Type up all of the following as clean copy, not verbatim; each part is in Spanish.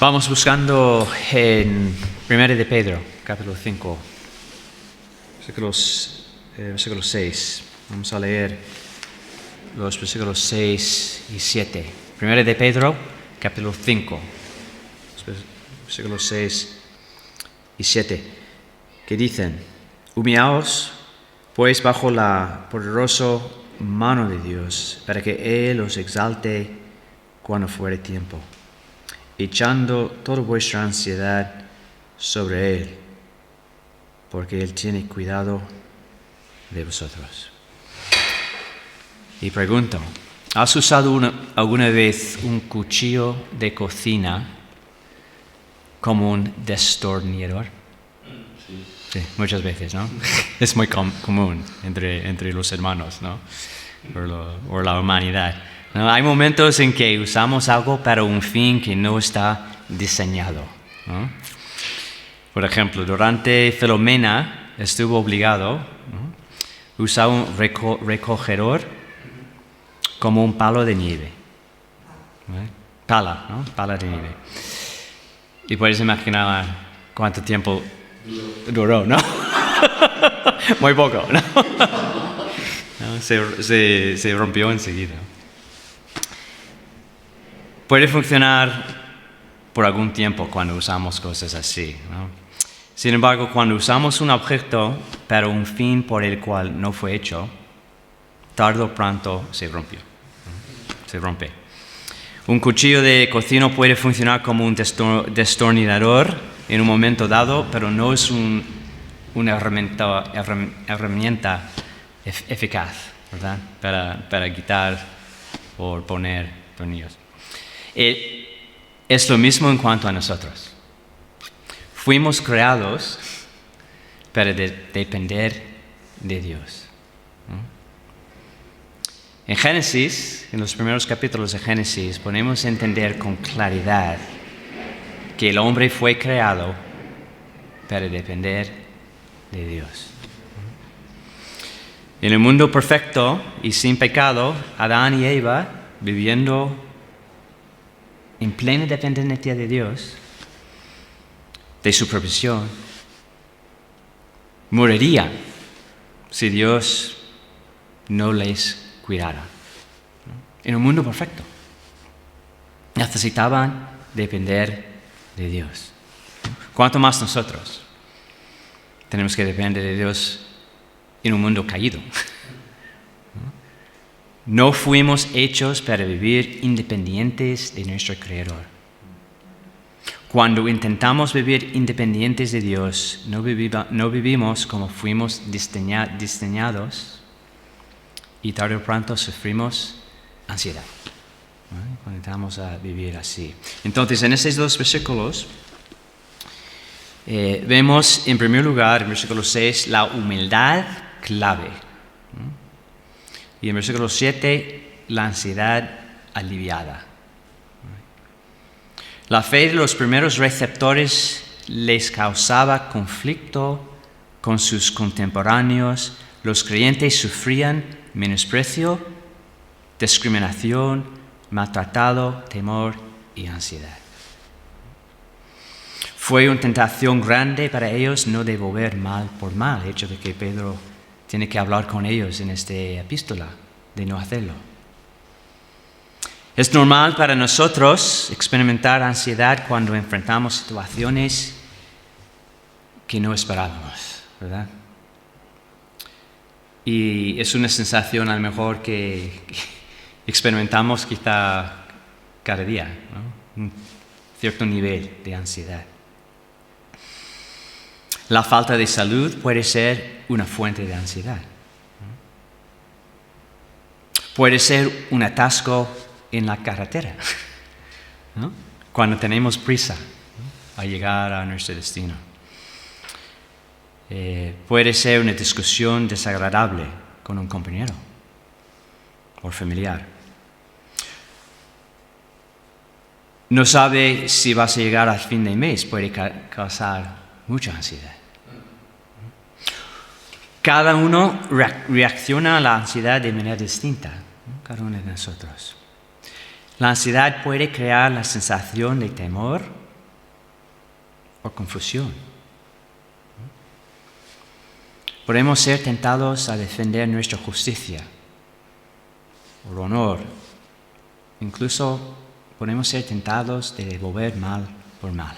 Vamos buscando en 1 de Pedro, capítulo 5, versículo 6. Vamos a leer los versículos 6 y 7. 1 de Pedro, capítulo 5, versículos 6 y 7, que dicen: Humillaos, pues, bajo la poderosa mano de Dios, para que Él os exalte cuando fuere tiempo, echando toda vuestra ansiedad sobre Él, porque Él tiene cuidado de vosotros. Y pregunto, ¿has usado alguna vez un cuchillo de cocina como un destornillador? Sí, muchas veces, ¿no? Es muy común entre los hermanos, ¿no? O la humanidad, ¿no? Hay momentos en que usamos algo para un fin que no está diseñado, ¿no? Por ejemplo, durante Filomena estuvo obligado, ¿no?, a usar un recogedor como un palo de nieve, ¿no? Pala de nieve. Y puedes imaginar cuánto tiempo duró, ¿no? Muy poco, ¿no? ¿No? Se rompió enseguida. Puede funcionar por algún tiempo cuando usamos cosas así, ¿no? Sin embargo, cuando usamos un objeto para un fin por el cual no fue hecho, tarde o pronto se rompe. Un cuchillo de cocina puede funcionar como un destornillador en un momento dado, pero no es una herramienta eficaz, ¿verdad?, para quitar o poner tornillos. Es lo mismo en cuanto a nosotros. Fuimos creados para depender de Dios, ¿no? En Génesis, en los primeros capítulos de Génesis, podemos entender con claridad que el hombre fue creado para depender de Dios. En el mundo perfecto y sin pecado, Adán y Eva, viviendo en plena dependencia de Dios, de su provisión, morirían si Dios no les cuidara, ¿no? En un mundo perfecto necesitaban depender de Dios. ¿Cuánto más nosotros tenemos que depender de Dios en un mundo caído? No fuimos hechos para vivir independientes de nuestro Creador. Cuando intentamos vivir independientes de Dios, no vivimos como fuimos diseñados, y tarde o pronto sufrimos ansiedad, ¿no?, cuando intentamos vivir así. Entonces, en estos dos versículos, vemos en primer lugar, en versículo 6, la humildad clave, ¿no? Y en versículo 7, la ansiedad aliviada. La fe de los primeros receptores les causaba conflicto con sus contemporáneos. Los creyentes sufrían menosprecio, discriminación, maltratado, temor y ansiedad. Fue una tentación grande para ellos no devolver mal por mal, el hecho de que Pedro tiene que hablar con ellos en esta epístola, de no hacerlo. Es normal para nosotros experimentar ansiedad cuando enfrentamos situaciones que no esperábamos, ¿verdad? Y es una sensación a lo mejor que experimentamos quizá cada día, ¿no? Un cierto nivel de ansiedad. La falta de salud puede ser una fuente de ansiedad, ¿no? Puede ser un atasco en la carretera, ¿no?, cuando tenemos prisa, ¿no?, a llegar a nuestro destino. Puede ser una discusión desagradable con un compañero o familiar. No sabe si vas a llegar al fin de mes, puede causar mucha ansiedad. Cada uno reacciona a la ansiedad de manera distinta, ¿no?, cada uno de nosotros. La ansiedad puede crear la sensación de temor o confusión. Podemos ser tentados a defender nuestra justicia, o honor. Incluso podemos ser tentados de devolver mal por mal.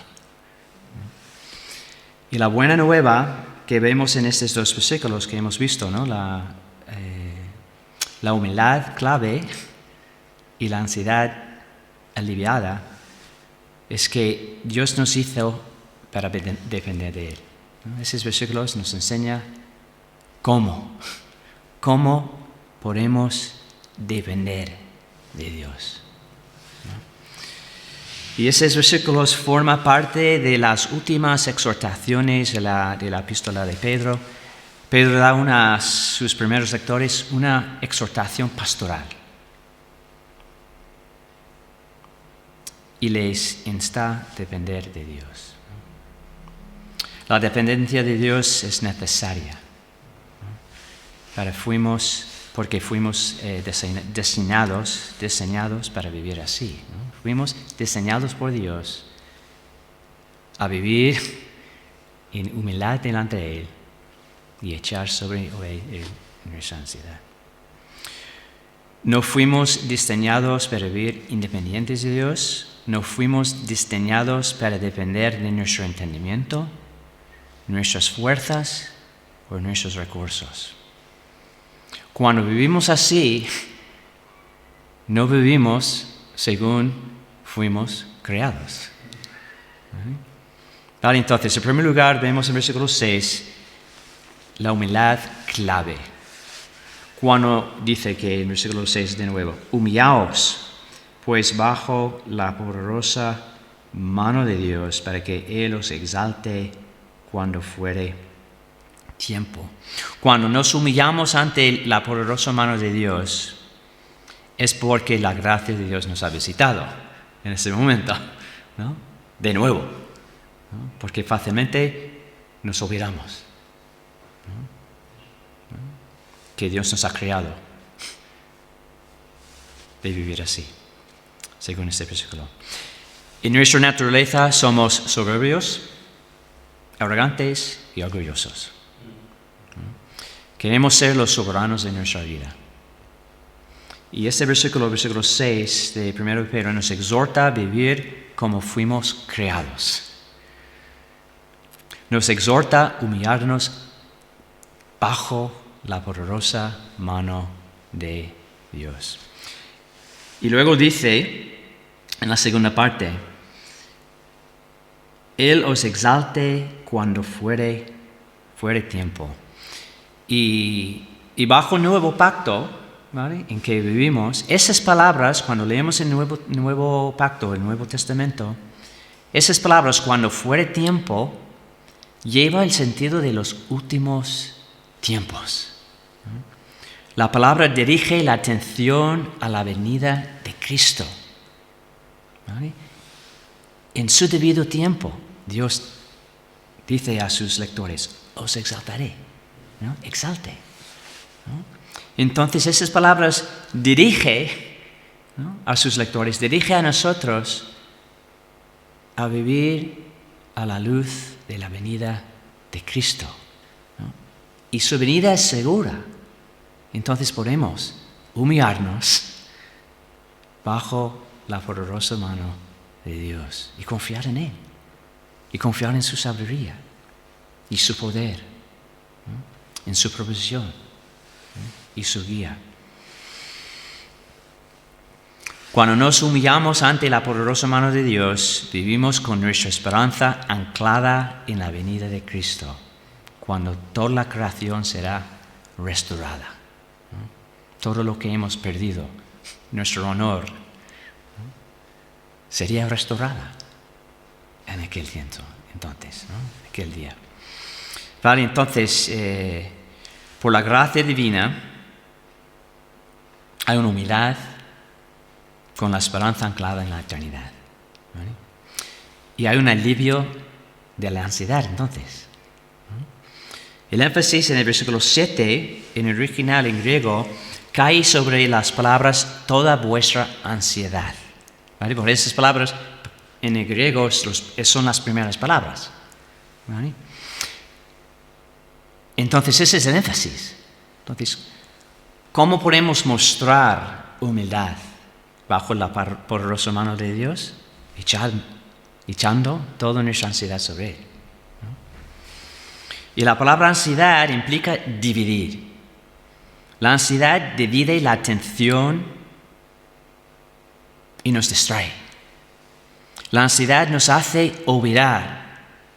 Y la buena nueva que vemos en estos dos versículos que hemos visto, ¿no? La humildad clave y la ansiedad aliviada, es que Dios nos hizo para depender de Él, ¿no? Esos versículos nos enseñan cómo podemos depender de Dios, ¿no? Y esos versículos forman parte de las últimas exhortaciones de la epístola de Pedro. Pedro da a sus primeros lectores una exhortación pastoral y les insta a depender de Dios. La dependencia de Dios es necesaria, porque fuimos diseñados para vivir así, ¿no? Fuimos diseñados por Dios a vivir en humildad delante de Él y echar sobre Él nuestra ansiedad. No fuimos diseñados para vivir independientes de Dios, no fuimos diseñados para depender de nuestro entendimiento, nuestras fuerzas o nuestros recursos. Cuando vivimos así, no vivimos según fuimos creados. Vale, entonces, en primer lugar, vemos en versículo 6 la humildad clave. Cuando dice que en versículo 6 de nuevo, humillaos pues bajo la poderosa mano de Dios para que Él os exalte cuando fuere tiempo. Cuando nos humillamos ante la poderosa mano de Dios, es porque la gracia de Dios nos ha visitado en ese momento, ¿no? De nuevo, ¿no? Porque fácilmente nos olvidamos, ¿no? Que Dios nos ha creado de vivir así, según este versículo. En nuestra naturaleza somos soberbios, arrogantes y orgullosos. Queremos ser los soberanos de nuestra vida. Y este versículo 6 de 1 Pedro, nos exhorta a vivir como fuimos creados. Nos exhorta a humillarnos bajo la poderosa mano de Dios. Y luego dice, en la segunda parte, Él os exalte cuando fuere tiempo. Y bajo el nuevo pacto, ¿vale?, en que vivimos, esas palabras, cuando leemos el nuevo pacto, el Nuevo Testamento, esas palabras, cuando fuere tiempo, lleva el sentido de los últimos tiempos. La palabra dirige la atención a la venida de Cristo, ¿vale? En su debido tiempo, Dios dice a sus lectores, os exaltaré, ¿no? Exalte, ¿no? Entonces esas palabras dirige, ¿no?, a sus lectores, dirige a nosotros a vivir a la luz de la venida de Cristo, ¿no? Y su venida es segura. Entonces podemos humillarnos bajo la poderosa mano de Dios y confiar en Él, y confiar en su sabiduría y su poder, ¿no?, en su provisión, ¿no?, y su guía. Cuando nos humillamos ante la poderosa mano de Dios, vivimos con nuestra esperanza anclada en la venida de Cristo, cuando toda la creación será restaurada, ¿no? Todo lo que hemos perdido, nuestro honor, ¿no?, sería restaurada en aquel tiempo, entonces, ¿no?, aquel día. Vale, entonces, por la gracia divina, hay una humildad con la esperanza anclada en la eternidad, ¿vale? Y hay un alivio de la ansiedad, entonces, ¿no? El énfasis en el versículo 7, en el original en griego, cae sobre las palabras toda vuestra ansiedad, ¿vale? Porque esas palabras en el griego son las primeras palabras, ¿Vale? Entonces ese es el énfasis. Entonces, ¿cómo podemos mostrar humildad bajo la poderosa mano de Dios? Echando toda nuestra ansiedad sobre Él. Y la palabra ansiedad implica dividir. La ansiedad divide la atención y nos distrae. La ansiedad nos hace olvidar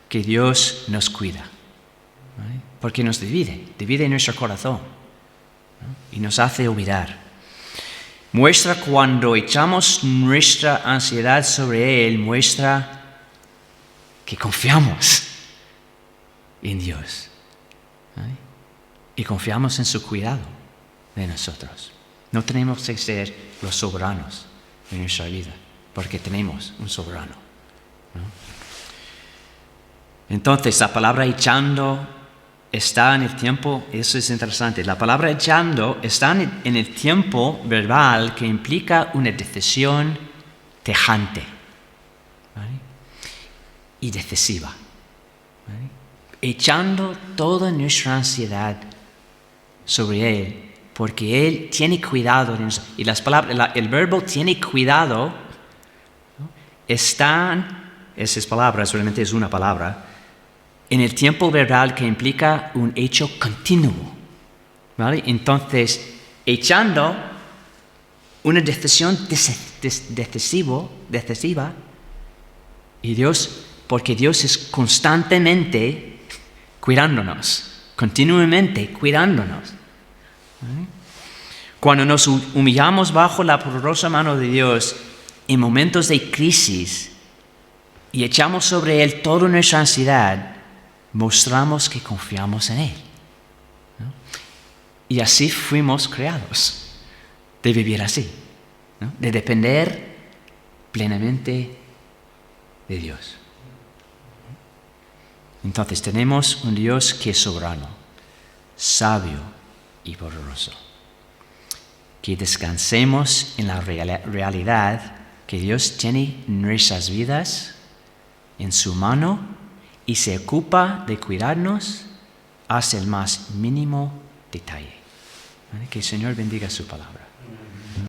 que Dios nos cuida, ¿vale? Porque nos divide nuestro corazón, ¿no? Y nos hace olvidar. Muestra cuando echamos nuestra ansiedad sobre Él, muestra que confiamos en Dios, ¿vale? Y confiamos en su cuidado de nosotros. No tenemos que ser los soberanos de nuestra vida, porque tenemos un soberano, ¿no? Entonces, la palabra echando está en el tiempo, eso es interesante, la palabra echando está en el tiempo verbal que implica una decisión tajante, ¿vale? Y decisiva, ¿vale? Echando toda nuestra ansiedad sobre Él, porque Él tiene cuidado de nosotros. Y las palabras, el verbo tiene cuidado, ¿no? Están, esas palabras, realmente es una palabra, en el tiempo verbal que implica un hecho continuo, ¿vale? Entonces, echando una decisión decisiva, y Dios, porque Dios es constantemente cuidándonos, continuamente cuidándonos, ¿vale? Cuando nos humillamos bajo la poderosa mano de Dios en momentos de crisis y echamos sobre Él toda nuestra ansiedad, mostramos que confiamos en Él, ¿no? Y así fuimos creados, de vivir así, ¿no? De depender plenamente de Dios. Entonces tenemos un Dios que es soberano, sabio y poderoso. Que descansemos en la realidad que Dios tiene nuestras vidas en su mano y se ocupa de cuidarnos hasta el más mínimo detalle. Que el Señor bendiga su palabra.